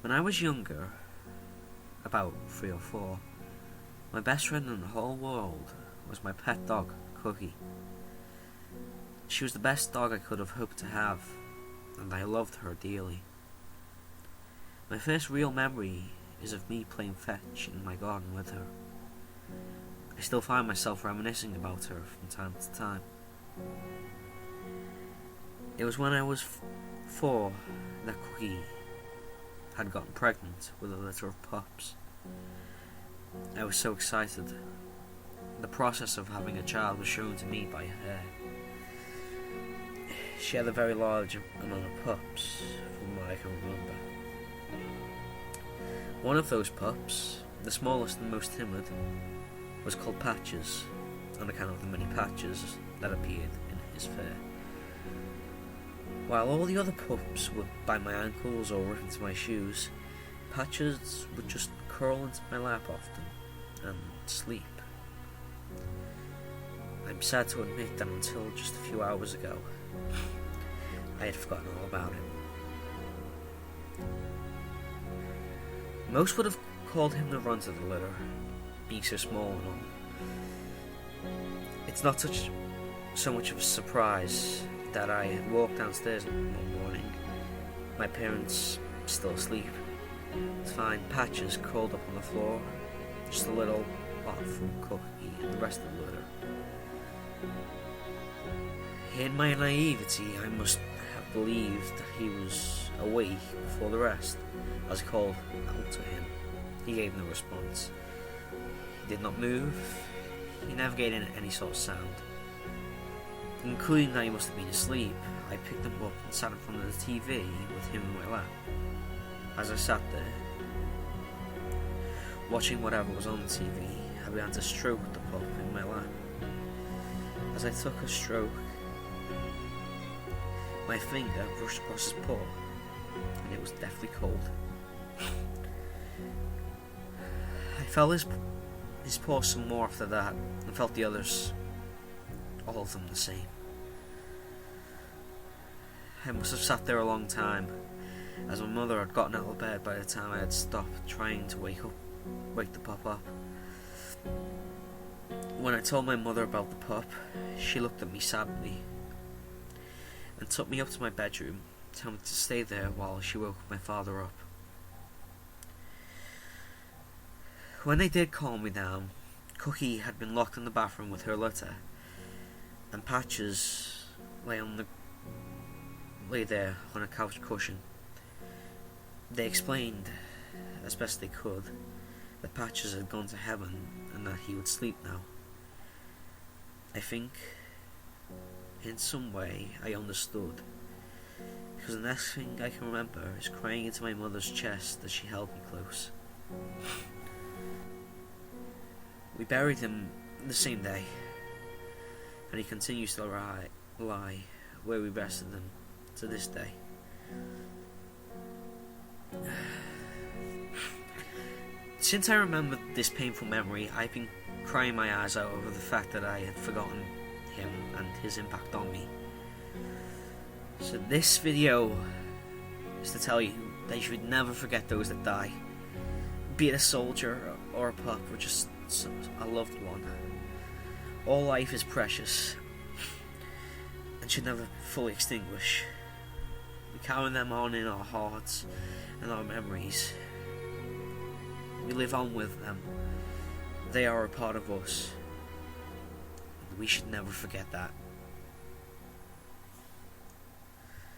When I was younger, about 3 or 4, my best friend in the whole world was my pet dog, Cookie. She was the best dog I could have hoped to have, and I loved her dearly. My first real memory is of me playing fetch in my garden with her. I still find myself reminiscing about her from time to time. It was when I was 4 that Cookie had gotten pregnant with a litter of pups. I was so excited. The process of having a child was shown to me by her. She had a very large amount of pups, from what I can remember. One of those pups, the smallest and most timid, was called Patches, on account of the many patches that appeared in his fur. While all the other pups would bite my ankles or rip into my shoes, Patches would just curl into my lap often and sleep. I'm sad to admit that until just a few hours ago, I had forgotten all about him. Most would have called him the runt of the litter, being so small and all. It's not so much of a surprise that I had walked downstairs one morning, my parents still asleep, to find Patches curled up on the floor, just a little off from Cookie and the rest of the litter. In my naivety, I must have believed that he was awake before the rest. As I called out to him, he gave no response. He did not move. He never gave any sort of sound. Including that he must have been asleep, I picked him up and sat in front of the TV with him in my lap. As I sat there, watching whatever was on the TV, I began to stroke the pup in my lap. As I took a stroke, my finger brushed across his paw, and it was deathly cold. I felt his paw some more after that, and felt the others, all of them the same. I must have sat there a long time, as my mother had gotten out of bed by the time I had stopped trying to wake the pup up. When I told my mother about the pup, she looked at me sadly and took me up to my bedroom, telling me to stay there while she woke my father up. When they did calm me down, Cookie had been locked in the bathroom with her litter, and Patches lay there on a couch cushion. They explained, as best they could, that Patches had gone to heaven and that he would sleep now. I think, in some way, I understood, because the next thing I can remember is crying into my mother's chest as she held me close. We buried him the same day, and he continues to lie where we rested him to this day. Since I remember this painful memory, I've been crying my eyes out over the fact that I had forgotten him and his impact on me. So this video is to tell you that you should never forget those that die, be it a soldier or a pup or just a loved one. All life is precious and should never fully extinguish. We carry them on in our hearts and our memories. We live on with them. They are a part of us. We should never forget that.